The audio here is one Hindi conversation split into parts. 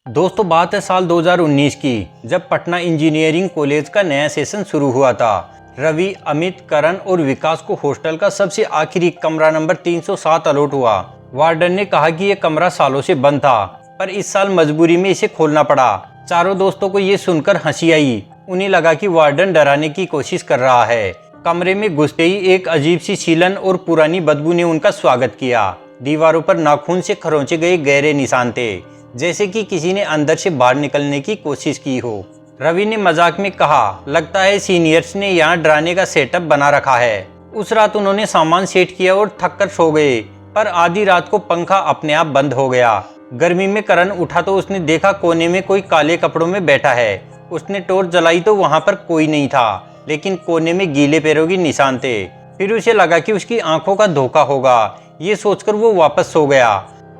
दोस्तों बात है साल 2019 की, जब पटना इंजीनियरिंग कॉलेज का नया सेशन शुरू हुआ था। रवि, अमित, करण और विकास को हॉस्टल का सबसे आखिरी कमरा नंबर 307 अलॉट हुआ। वार्डन ने कहा कि यह कमरा सालों से बंद था, पर इस साल मजबूरी में इसे खोलना पड़ा। चारों दोस्तों को ये सुनकर हंसी आई। उन्हें लगा कि वार्डन डराने की कोशिश कर रहा है। कमरे में घुसते ही एक अजीब सी सीलन और पुरानी बदबू ने उनका स्वागत किया। दीवारों पर नाखून से खरोंचे गए गहरे निशान थे, जैसे कि किसी ने अंदर से बाहर निकलने की कोशिश की हो। रवि ने मजाक में कहा, लगता है सीनियर्स ने यहाँ डराने का सेटअप बना रखा है। उस रात उन्होंने सामान सेट किया और थक कर सो गए, पर आधी रात को पंखा अपने आप बंद हो गया। गर्मी में करण उठा तो उसने देखा कोने में कोई काले कपड़ों में बैठा है। उसने टॉर्च जलाई तो वहां पर कोई नहीं था, लेकिन कोने में गीले पैरों के निशान थे। फिर उसे लगा कि उसकी आंखों का धोखा होगा। ये सोचकर वो वापस सो गया।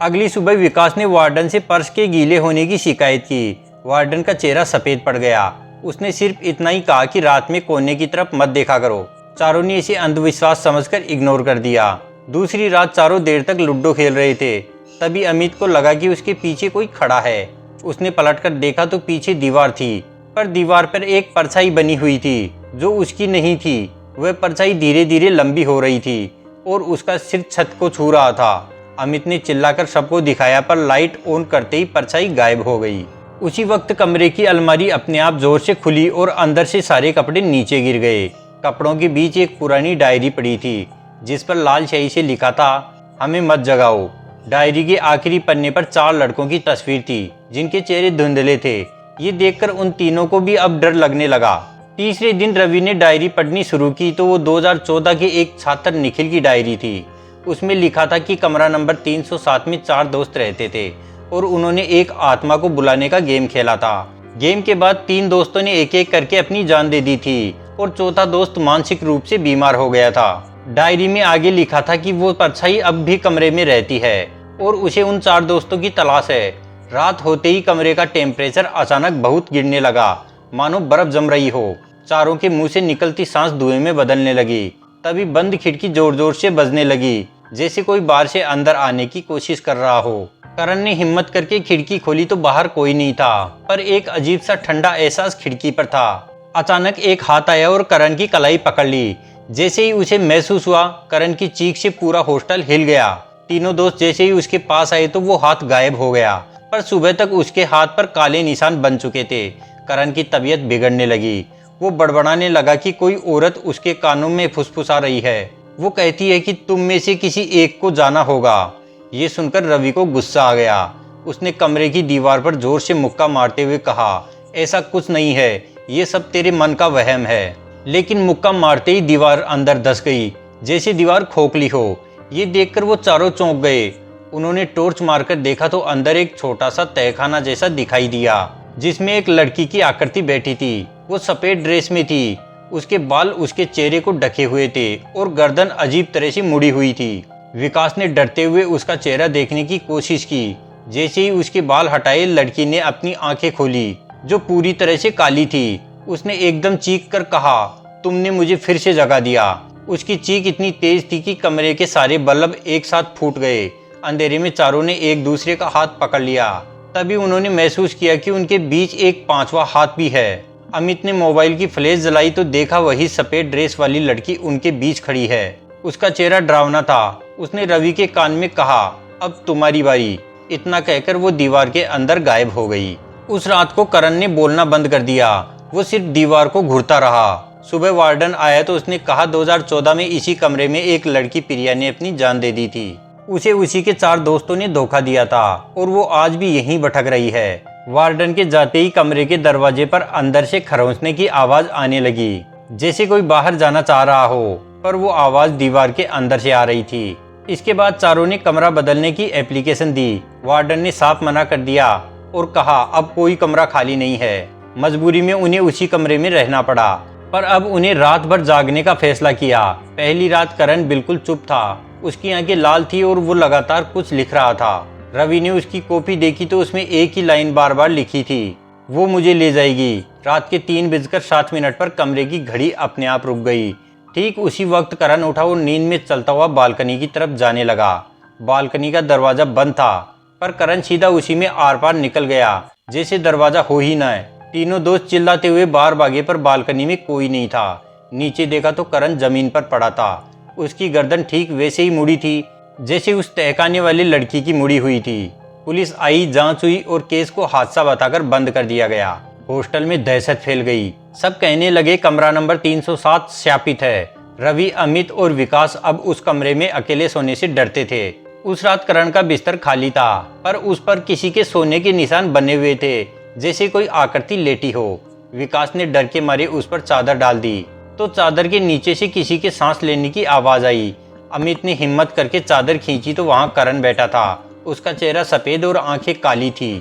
अगली सुबह विकास ने वार्डन से पर्स के गीले होने की शिकायत की। वार्डन का चेहरा सफेद पड़ गया। उसने सिर्फ इतना ही कहा कि रात में कोने की तरफ मत देखा करो। चारों ने इसे अंधविश्वास समझकर इग्नोर कर दिया। दूसरी रात चारों देर तक लूडो खेल रहे थे। तभी अमित को लगा कि उसके पीछे कोई खड़ा है। उसने पलटकर देखा तो पीछे दीवार थी, पर दीवार पर एक परछाई बनी हुई थी जो उसकी नहीं थी। वह परछाई धीरे धीरे लंबी हो रही थी और उसका सिर छत को छू रहा था। अमित ने चिल्लाकर सबको दिखाया, पर लाइट ऑन करते ही परछाई गायब हो गई। उसी वक्त कमरे की अलमारी अपने आप जोर से खुली और अंदर से सारे कपड़े नीचे गिर गए। कपड़ों के बीच एक पुरानी डायरी पड़ी थी, जिस पर लाल स्याही से लिखा था, हमें मत जगाओ। डायरी के आखिरी पन्ने पर 4 लड़कों की तस्वीर थी, जिनके चेहरे धुंधले थे। ये देखकर उन तीनों को भी अब डर लगने लगा। तीसरे दिन रवि ने डायरी पढ़नी शुरू की तो वो 2014 के एक छात्र निखिल की डायरी थी। उसमें लिखा था कि कमरा नंबर 307 में 4 दोस्त रहते थे और उन्होंने एक आत्मा को बुलाने का गेम खेला था। गेम के बाद 3 दोस्तों ने एक एक करके अपनी जान दे दी थी और चौथा दोस्त मानसिक रूप से बीमार हो गया था। डायरी में आगे लिखा था कि वो परछाई अब भी कमरे में रहती है और उसे उन 4 दोस्तों की तलाश है। रात होते ही कमरे का टेम्परेचर अचानक बहुत गिरने लगा, मानो बर्फ जम रही हो। चारों के मुंह से निकलती सांस धुएं में बदलने लगी। तभी बंद खिड़की जोर जोर से बजने लगी, जैसे कोई बाहर से अंदर आने की कोशिश कर रहा हो। करण ने हिम्मत करके खिड़की खोली तो बाहर कोई नहीं था, पर एक अजीब सा ठंडा एहसास खिड़की पर था। अचानक एक हाथ आया और करण की कलाई पकड़ ली। जैसे ही उसे महसूस हुआ, करण की चीख से पूरा हॉस्टल हिल गया। तीनों दोस्त जैसे ही उसके पास आए तो वो हाथ गायब हो गया, पर सुबह तक उसके हाथ पर काले निशान बन चुके थे। करण की तबीयत बिगड़ने लगी। वो बड़बड़ाने लगा कि कोई औरत उसके कानों में फुसफुसा रही है। वो कहती है कि तुम में से किसी एक को जाना होगा। ये सुनकर रवि को गुस्सा आ गया। उसने कमरे की दीवार पर जोर से मुक्का मारते हुए कहा, ऐसा कुछ नहीं है, ये सब तेरे मन का वहम है। लेकिन मुक्का मारते ही दीवार अंदर धंस गई, जैसे दीवार खोखली हो। ये देखकर वो चारों चौंक गए। उन्होंने टॉर्च मारकर देखा तो अंदर एक छोटा सा तहखाना जैसा दिखाई दिया, जिसमें एक लड़की की आकृति बैठी थी। वो सफेद ड्रेस में थी। उसके बाल उसके चेहरे को ढके हुए थे और गर्दन अजीब तरह से मुड़ी हुई थी। विकास ने डरते हुए उसका चेहरा देखने की कोशिश की। जैसे ही उसके बाल हटाए, लड़की ने अपनी आंखें खोली, जो पूरी तरह से काली थी। उसने एकदम चीख कर कहा, तुमने मुझे फिर से जगा दिया। उसकी चीख इतनी तेज थी कि कमरे के सारे बल्ब एक साथ फूट गए। अंधेरे में चारों ने एक दूसरे का हाथ पकड़ लिया। तभी उन्होंने महसूस किया कि उनके बीच एक 5वां हाथ भी है। अमित ने मोबाइल की फ्लैश जलाई तो देखा वही सफेद ड्रेस वाली लड़की उनके बीच खड़ी है। उसका चेहरा डरावना था। उसने रवि के कान में कहा, अब तुम्हारी बारी। इतना कहकर वो दीवार के अंदर गायब हो गई। उस रात को करण ने बोलना बंद कर दिया। वो सिर्फ दीवार को घूरता रहा। सुबह वार्डन आया तो उसने कहा 2014 में इसी कमरे में एक लड़की प्रिया ने अपनी जान दे दी थी। उसे उसी के 4 दोस्तों ने धोखा दिया था और वो आज भी यहीं भटक रही है। वार्डन के जाते ही कमरे के दरवाजे पर अंदर से खरोंचने की आवाज आने लगी, जैसे कोई बाहर जाना चाह रहा हो, पर वो आवाज दीवार के अंदर से आ रही थी। इसके बाद चारों ने कमरा बदलने की एप्लीकेशन दी। वार्डन ने साफ मना कर दिया और कहा अब कोई कमरा खाली नहीं है। मजबूरी में उन्हें उसी कमरे में रहना पड़ा, पर अब उन्हें रात भर जागने का फैसला किया। पहली रात करण बिल्कुल चुप था। उसकी आंखें लाल थी और वो लगातार कुछ लिख रहा था। रवि ने उसकी कॉपी देखी तो उसमें एक ही लाइन बार बार लिखी थी, वो मुझे ले जाएगी। रात के 3:07 पर कमरे की घड़ी अपने आप रुक गई। ठीक उसी वक्त करण उठा और नींद में चलता हुआ बालकनी की तरफ जाने लगा। बालकनी का दरवाजा बंद था, पर करण सीधा उसी में आर पार निकल गया, जैसे दरवाजा हो ही ना है। तीनों दोस्त चिल्लाते हुए बाहर भागे, पर बालकनी में कोई नहीं था। नीचे देखा तो करण जमीन पर पड़ा था। उसकी गर्दन ठीक वैसे ही मुड़ी थी जैसे उस तहखाने वाली लड़की की मुड़ी हुई थी। पुलिस आई, जांच हुई और केस को हादसा बताकर बंद कर दिया गया। हॉस्टल में दहशत फैल गई। सब कहने लगे कमरा नंबर 307 शापित है। रवि, अमित और विकास अब उस कमरे में अकेले सोने से डरते थे। उस रात करण का बिस्तर खाली था, पर उस पर किसी के सोने के निशान बने हुए थे, जैसे कोई आकृति लेटी हो। विकास ने डर के मारे उस पर चादर डाल दी तो चादर के नीचे से किसी के सांस लेने की आवाज आई। अमित ने हिम्मत करके चादर खींची तो वहां करण बैठा था। उसका चेहरा सफेद और आंखें काली थी।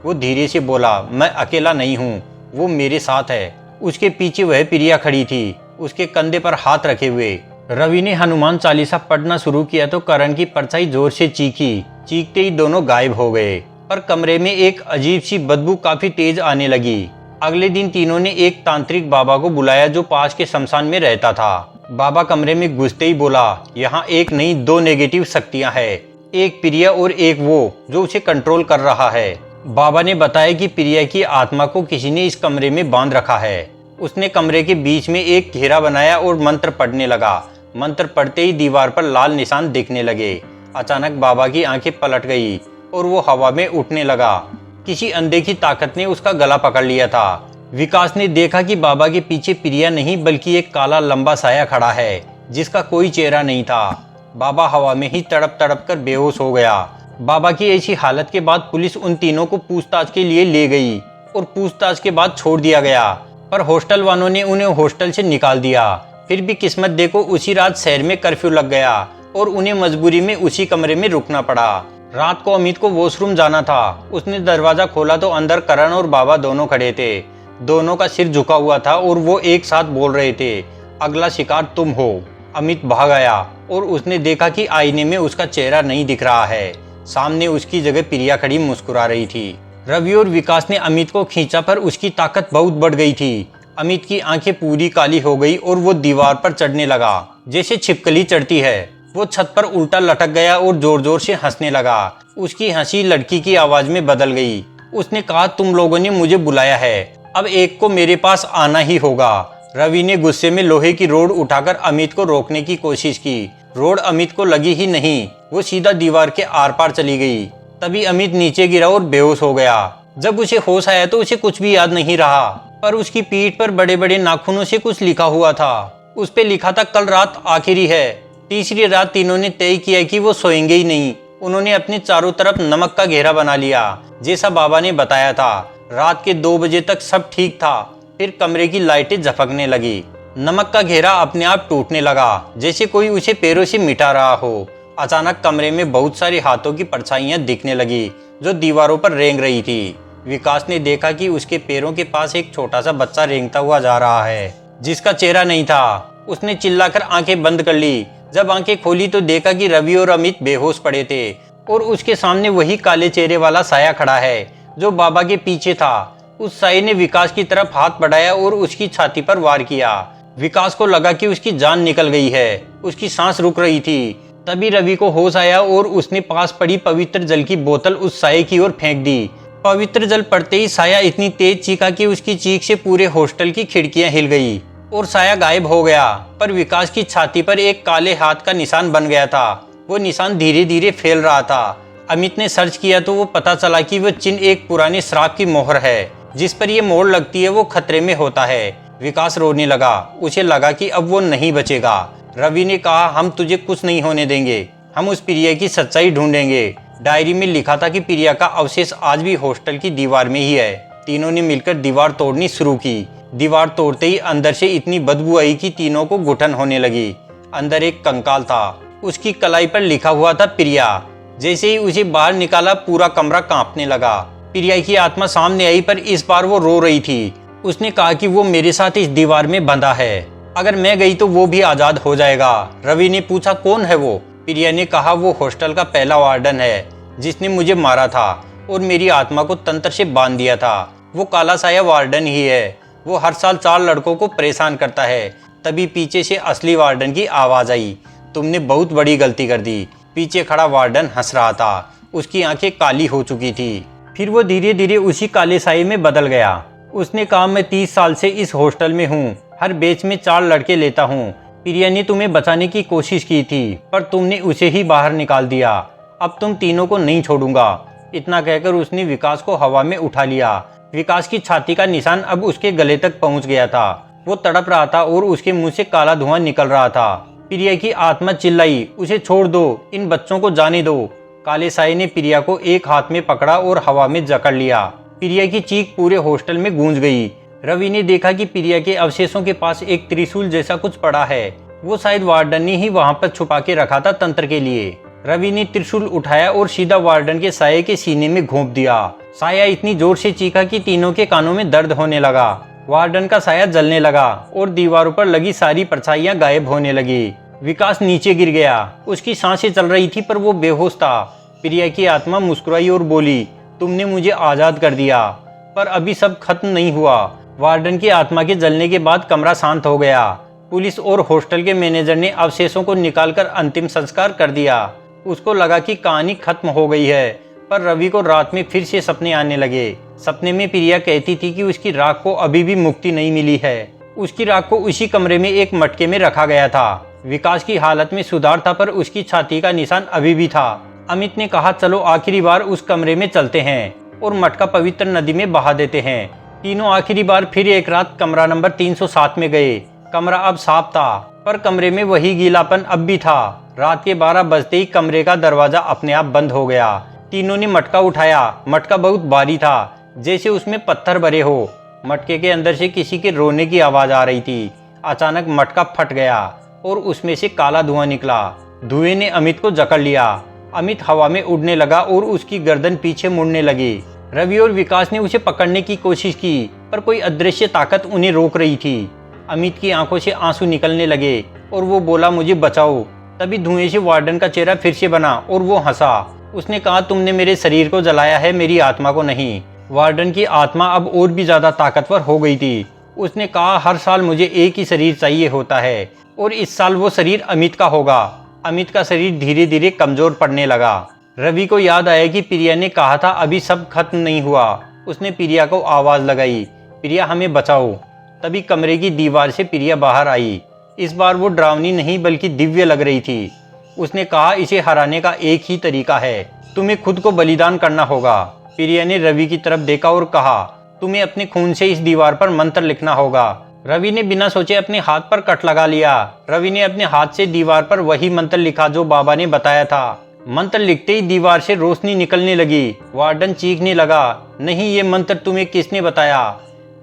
वो धीरे से बोला, मैं अकेला नहीं हूँ, वो मेरे साथ है। उसके पीछे वह प्रिया खड़ी थी, उसके कंधे पर हाथ रखे हुए। रवि ने हनुमान चालीसा पढ़ना शुरू किया तो करण की परछाई जोर से चीखी। चीखते ही दोनों गायब हो गए। पर कमरे में एक अजीब सी बदबू काफी तेज आने लगी। अगले दिन तीनों ने एक तांत्रिक बाबा को बुलाया जो पास के शमशान में रहता था। बाबा कमरे में घुसते ही बोला, यहाँ एक नहीं 2 नेगेटिव शक्तियां हैं, एक प्रिया और एक वो जो उसे कंट्रोल कर रहा है। बाबा ने बताया कि प्रिया की आत्मा को किसी ने इस कमरे में बांध रखा है। उसने कमरे के बीच में एक घेरा बनाया और मंत्र पढ़ने लगा। मंत्र पढ़ते ही दीवार पर लाल निशान दिखने लगे। अचानक बाबा की आंखें पलट गई और वो हवा में उठने लगा। किसी अनदेखी ताकत ने उसका गला पकड़ लिया था। विकास ने देखा कि बाबा के पीछे प्रिया नहीं बल्कि एक काला लंबा साया खड़ा है जिसका कोई चेहरा नहीं था। बाबा हवा में ही तड़प तड़प कर बेहोश हो गया। बाबा की ऐसी हालत के बाद पुलिस उन तीनों को पूछताछ के लिए ले गई और पूछताछ के बाद छोड़ दिया गया, पर हॉस्टल वालों ने उन्हें हॉस्टल से निकाल दिया। फिर भी किस्मत देखो, उसी रात शहर में कर्फ्यू लग गया और उन्हें मजबूरी में उसी कमरे में रुकना पड़ा। रात को अमित को वॉशरूम जाना था। उसने दरवाजा खोला तो अंदर करण और बाबा दोनों खड़े थे। दोनों का सिर झुका हुआ था और वो एक साथ बोल रहे थे, अगला शिकार तुम हो। अमित भाग आया और उसने देखा कि आईने में उसका चेहरा नहीं दिख रहा है। सामने उसकी जगह प्रिया खड़ी मुस्कुरा रही थी। रवि और विकास ने अमित को खींचा, पर उसकी ताकत बहुत बढ़ गई थी। अमित की आंखें पूरी काली हो गई और वो दीवार पर चढ़ने लगा जैसे छिपकली चढ़ती है। वो छत पर उल्टा लटक गया और जोर जोर से हंसने लगा। उसकी हंसी लड़की की आवाज में बदल गई। उसने कहा, तुम लोगों ने मुझे बुलाया है, अब एक को मेरे पास आना ही होगा। रवि ने गुस्से में लोहे की रोड उठाकर अमित को रोकने की कोशिश की। रोड अमित को लगी ही नहीं, वो सीधा दीवार के आर पार चली गई। तभी अमित नीचे गिरा और बेहोश हो गया। जब उसे होश आया तो उसे कुछ भी याद नहीं रहा, पर उसकी पीठ पर बड़े बड़े नाखूनों से कुछ लिखा हुआ था। उस पे लिखा था, कल रात आखिरी है। तीसरी रात तीनों ने तय किया कि वो सोएंगे ही नहीं। उन्होंने अपने चारों तरफ नमक का घेरा बना लिया, जैसा बाबा ने बताया था। रात के 2 बजे तक सब ठीक था। फिर कमरे की लाइटें झपकने लगी। नमक का घेरा अपने आप टूटने लगा, जैसे कोई उसे पैरों से मिटा रहा हो। अचानक कमरे में बहुत सारे हाथों की परछाइयां दिखने लगी जो दीवारों पर रेंग रही थी। विकास ने देखा कि उसके पैरों के पास एक छोटा सा बच्चा रेंगता हुआ जा रहा है जिसका चेहरा नहीं था। उसने चिल्लाकर आंखें बंद कर ली। जब आंखें खोली तो देखा कि रवि और अमित बेहोश पड़े थे और उसके सामने वही काले चेहरे वाला साया खड़ा है जो बाबा के पीछे था। उस साये ने विकास की तरफ हाथ बढ़ाया और उसकी छाती पर वार किया। विकास को लगा कि उसकी जान निकल गई है, उसकी सांस रुक रही थी। तभी रवि को होश आया और उसने पास पड़ी पवित्र जल की बोतल उस साये की ओर फेंक दी। पवित्र जल पड़ते ही साया इतनी तेज चीखा कि उसकी चीख से पूरे हॉस्टल की खिड़कियां हिल गई और साया गायब हो गया। पर विकास की छाती पर एक काले हाथ का निशान बन गया था। वो निशान धीरे धीरे फैल रहा था। अमित ने सर्च किया तो वो पता चला कि वो चिन्ह एक पुराने श्राप की मोहर है, जिस पर ये मोहर लगती है वो खतरे में होता है। विकास रोने लगा। उसे लगा कि अब वो नहीं बचेगा। रवि ने कहा, हम तुझे कुछ नहीं होने देंगे, हम उस प्रिया की सच्चाई ढूंढेंगे। डायरी में लिखा था कि प्रिया का अवशेष आज भी हॉस्टल की दीवार में ही है। तीनों ने मिलकर दीवार तोड़नी शुरू की। दीवार तोड़ते ही अंदर से इतनी बदबू आई कि तीनों को घुटन होने लगी। अंदर एक कंकाल था, उसकी कलाई पर लिखा हुआ था प्रिया। जैसे ही उसे बाहर निकाला पूरा कमरा कांपने लगा। प्रिया की आत्मा सामने आई, पर इस बार वो रो रही थी। उसने कहा कि वो मेरे साथ इस दीवार में बंधा है, अगर मैं गई तो वो भी आजाद हो जाएगा। रवि ने पूछा, कौन है वो? प्रिया ने कहा, वो हॉस्टल का पहला वार्डन है जिसने मुझे मारा था और मेरी आत्मा को तंत्र से बांध दिया था। वो काला साया वार्डन ही है। वो हर साल 4 लड़कों को परेशान करता है। तभी पीछे से असली वार्डन की आवाज आई, तुमने बहुत बड़ी गलती कर दी। पीछे खड़ा वार्डन हंस रहा था। उसकी आंखें काली हो चुकी थी। फिर वो धीरे धीरे उसी काले साये में बदल गया। उसने कहा, मैं 30 साल से इस हॉस्टल में हूँ, हर बैच में 4 लड़के लेता हूँ। प्रिया ने तुम्हें बचाने की कोशिश की थी पर तुमने उसे ही बाहर निकाल दिया। अब तुम तीनों को नहीं छोड़ूंगा। इतना कहकर उसने विकास को हवा में उठा लिया। विकास की छाती का निशान अब उसके गले तक पहुंच गया था। वो तड़प रहा था और उसके मुंह से काला धुआं निकल रहा था। प्रिया की आत्मा चिल्लाई, उसे छोड़ दो, इन बच्चों को जाने दो। काले साये ने प्रिया को एक हाथ में पकड़ा और हवा में जकड़ लिया। प्रिया की चीख पूरे हॉस्टल में गूंज गई। रवि ने देखा कि प्रिया के अवशेषों के पास एक त्रिशूल जैसा कुछ पड़ा है। वो शायद वार्डन ने ही वहां पर छुपा के रखा था तंत्र के लिए। रवि ने त्रिशूल उठाया और सीधा वार्डन के साये के सीने में घोंप दिया। साया इतनी जोर से चीखा कि तीनों के कानों में दर्द होने लगा। वार्डन का साया जलने लगा और दीवारों पर लगी सारी परछाइयां गायब होने लगी। विकास नीचे गिर गया। उसकी सांसें चल रही थी पर वो बेहोश था। प्रिया की आत्मा मुस्कुराई और बोली, तुमने मुझे आजाद कर दिया, पर अभी सब खत्म नहीं हुआ। वार्डन की आत्मा के जलने के बाद कमरा शांत हो गया। पुलिस और हॉस्टल के मैनेजर ने अवशेषों को निकालकर अंतिम संस्कार कर दिया। उसको लगा कि कहानी खत्म हो गई है, पर रवि को रात में फिर से सपने आने लगे। सपने में प्रिया कहती थी कि उसकी राख को अभी भी मुक्ति नहीं मिली है। उसकी राख को उसी कमरे में एक मटके में रखा गया था। विकास की हालत में सुधार था पर उसकी छाती का निशान अभी भी था। अमित ने कहा, चलो आखिरी बार उस कमरे में चलते हैं और मटका पवित्र नदी में बहा देते हैं। तीनों आखिरी बार फिर एक रात कमरा नंबर 307 में गए। कमरा अब साफ था पर कमरे में वही गीलापन अब भी था। रात के 12 बजते ही कमरे का दरवाजा अपने आप बंद हो गया। तीनों ने मटका उठाया। मटका बहुत भारी था, जैसे उसमें पत्थर भरे हो। मटके के अंदर से किसी के रोने की आवाज आ रही थी। अचानक मटका फट गया और उसमें से काला धुआं निकला। धुएं ने अमित को जकड़ लिया। अमित हवा में उड़ने लगा और उसकी गर्दन पीछे मुड़ने लगी। रवि और विकास ने उसे पकड़ने की कोशिश की पर कोई अदृश्य ताकत उन्हें रोक रही थी। अमित की आंखों से आंसू निकलने लगे और वो बोला, मुझे बचाओ। तभी धुएं से वार्डन का चेहरा फिर से बना और वो हंसा। उसने कहा, तुमने मेरे शरीर को जलाया है, मेरी आत्मा को नहीं। वार्डन की आत्मा अब और भी ज्यादा ताकतवर हो गई थी। उसने कहा, हर साल मुझे एक ही शरीर चाहिए होता है और इस साल वो शरीर अमित का होगा। अमित का शरीर धीरे धीरे कमजोर पड़ने लगा। रवि को याद आया कि प्रिया ने कहा था अभी सब खत्म नहीं हुआ। उसने प्रिया को आवाज लगाई, प्रिया हमें बचाओ। तभी कमरे की दीवार से प्रिया बाहर आई। इस बार वो डरावनी नहीं बल्कि दिव्य लग रही थी। उसने कहा, इसे हराने का एक ही तरीका है, तुम्हें खुद को बलिदान करना होगा। प्रिया ने रवि की तरफ देखा और कहा, तुम्हें अपने खून से इस दीवार पर मंत्र लिखना होगा। रवि ने बिना सोचे अपने हाथ पर कट लगा लिया। रवि ने अपने हाथ से दीवार पर वही मंत्र लिखा जो बाबा ने बताया था। मंत्र लिखते ही दीवार से रोशनी निकलने लगी। वार्डन चीखने लगा, नहीं, ये मंत्र तुम्हें किसने बताया?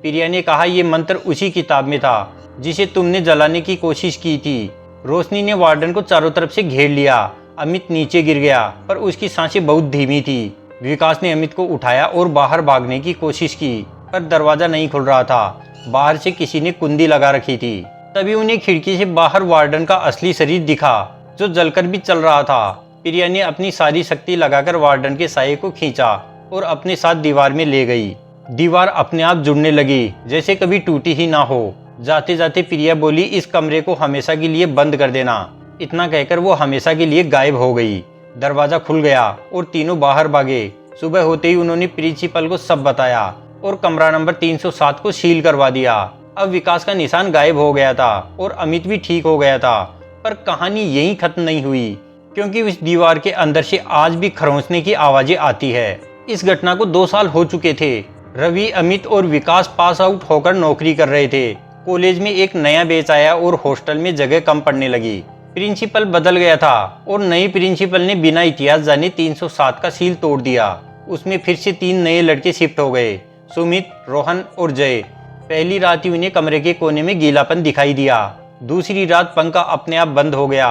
प्रिया ने कहा, ये मंत्र उसी किताब में था जिसे तुमने जलाने की कोशिश की थी। रोशनी ने वार्डन को चारों तरफ से घेर लिया। अमित नीचे गिर गया पर उसकी सांसें बहुत धीमी थी। विकास ने अमित को उठाया और बाहर भागने की कोशिश की पर दरवाजा नहीं खुल रहा था। बाहर से किसी ने कुंडी लगा रखी थी। तभी उन्हें खिड़की से बाहर वार्डन का असली शरीर दिखा जो जलकर भी चल रहा था। प्रिया ने अपनी सारी शक्ति लगाकर वार्डन के साये को खींचा और अपने साथ दीवार में ले गई। दीवार अपने आप जुड़ने लगी जैसे कभी टूटी ही ना हो। जाते जाते प्रिया बोली, इस कमरे को हमेशा के लिए बंद कर देना। इतना कहकर वो हमेशा के लिए गायब हो गई। दरवाजा खुल गया और तीनों बाहर भागे। सुबह होते ही उन्होंने प्रिंसिपल को सब बताया और कमरा नंबर 307 को सील करवा दिया। अब विकास का निशान गायब हो गया था और अमित भी ठीक हो गया था। पर कहानी यहीं खत्म नहीं हुई, क्योंकि इस दीवार के अंदर से आज भी खरोंचने की आवाजें आती है। इस घटना को 2 साल हो चुके थे। रवि, अमित और विकास पास आउट होकर नौकरी कर रहे थे। कॉलेज में एक नया बैच आया और हॉस्टल में जगह कम पड़ने लगी। प्रिंसिपल बदल गया था और नए प्रिंसिपल ने बिना इतिहास जाने 307 का सील तोड़ दिया। उसमें फिर से 3 नए लड़के शिफ्ट हो गए, सुमित, रोहन और जय। पहली रात ही उन्हें कमरे के कोने में गीलापन दिखाई दिया। दूसरी रात पंखा अपने आप बंद हो गया।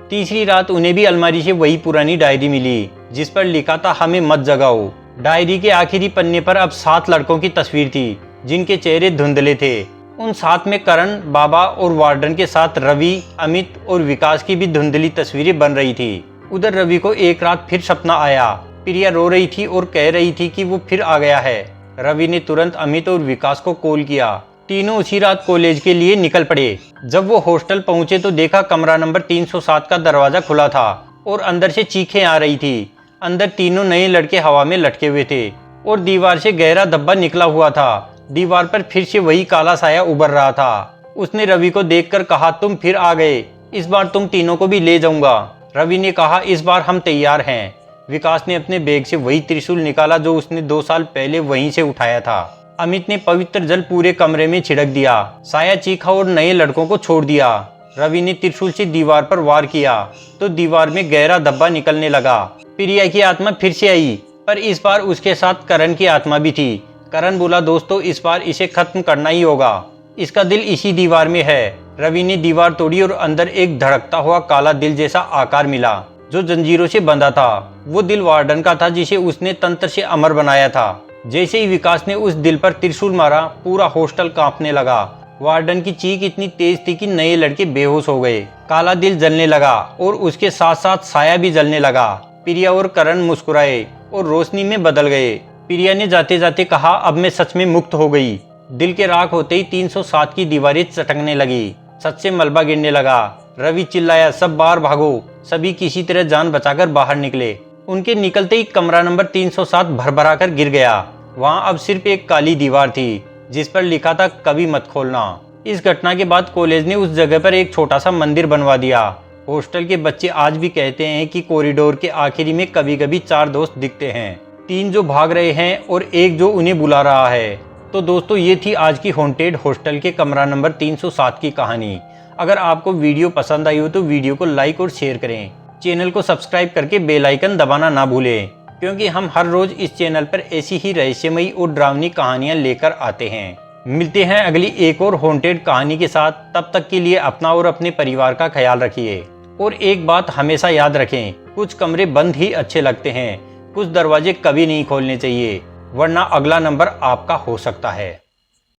तीसरी रात उन्हें भी अलमारी से वही पुरानी डायरी मिली जिस पर लिखा था, हमें मत जगाओ। डायरी के आखिरी पन्ने पर अब 7 लड़कों की तस्वीर थी जिनके चेहरे धुंधले थे। उन 7 में करण, बाबा और वार्डन के साथ रवि, अमित और विकास की भी धुंधली तस्वीरें बन रही थी। उधर रवि को एक रात फिर सपना आया। प्रिया रो रही थी और कह रही थी कि वो फिर आ गया है। रवि ने तुरंत अमित और विकास को कॉल किया। तीनों उसी रात कॉलेज के लिए निकल पड़े। जब वो हॉस्टल पहुंचे तो देखा कमरा नंबर 307 का दरवाजा खुला था और अंदर से चीखें आ रही थी। अंदर तीनों नए लड़के हवा में लटके हुए थे और दीवार से गहरा धब्बा निकला हुआ था। दीवार पर फिर से वही काला साया उभर रहा था। उसने रवि को देखकर कहा, तुम फिर आ गए, इस बार तुम तीनों को भी ले जाऊंगा। रवि ने कहा, इस बार हम तैयार हैं। विकास ने अपने बैग से वही त्रिशूल निकाला जो उसने 2 साल पहले वहीं से उठाया था। अमित ने पवित्र जल पूरे कमरे में छिड़क दिया। साया चीखा और नए लड़कों को छोड़ दिया। रवि ने त्रिशूल से दीवार पर वार किया तो दीवार में गहरा धब्बा निकलने लगा। प्रिया की आत्मा फिर से आई, पर इस बार उसके साथ करण की आत्मा भी थी। करण बोला, दोस्तों इस बार इसे खत्म करना ही होगा, इसका दिल इसी दीवार में है। रवि ने दीवार तोड़ी और अंदर एक धड़कता हुआ काला दिल जैसा आकार मिला जो जंजीरों से बंधा था। वो दिल वार्डन का था जिसे उसने तंत्र से अमर बनाया था। जैसे ही विकास ने उस दिल पर त्रिशूल मारा, पूरा हॉस्टल कांपने लगा। वार्डन की चीख इतनी तेज थी कि नए लड़के बेहोश हो गए। काला दिल जलने लगा और उसके साथ साथ साया भी जलने लगा। प्रिया और करण मुस्कुराए और रोशनी में बदल गए। प्रिया ने जाते जाते कहा, अब मैं सच में मुक्त हो गई। दिल के राख होते ही 307 की दीवारें चटकने लगी। छत से मलबा गिरने लगा। रवि चिल्लाया, सब बाहर भागो। सभी किसी तरह जान बचाकर बाहर निकले। उनके निकलते ही कमरा नंबर 307 भरभरा कर गिर गया। वहां अब सिर्फ एक काली दीवार थी जिस पर लिखा था, कभी मत खोलना। इस घटना के बाद कॉलेज ने उस जगह पर एक छोटा सा मंदिर बनवा दिया। हॉस्टल के बच्चे आज भी कहते हैं कि कॉरिडोर के आखिरी में कभी कभी 4 दोस्त दिखते हैं, 3 जो भाग रहे हैं और 1 जो उन्हें बुला रहा है। तो दोस्तों ये थी आज की हॉन्टेड हॉस्टल के कमरा नंबर 307 की कहानी। अगर आपको वीडियो पसंद आई हो तो वीडियो को लाइक और शेयर करें। चैनल को सब्सक्राइब करके बेल आइकन दबाना ना भूलें, क्योंकि हम हर रोज इस चैनल पर ऐसी ही रहस्यमयी और डरावनी कहानियां लेकर आते हैं। मिलते हैं अगली एक और हॉन्टेड कहानी के साथ। तब तक के लिए अपना और अपने परिवार का ख्याल रखिए। और एक बात हमेशा याद रखें, कुछ कमरे बंद ही अच्छे लगते हैं, कुछ दरवाजे कभी नहीं खोलने चाहिए, वरना अगला नंबर आपका हो सकता है।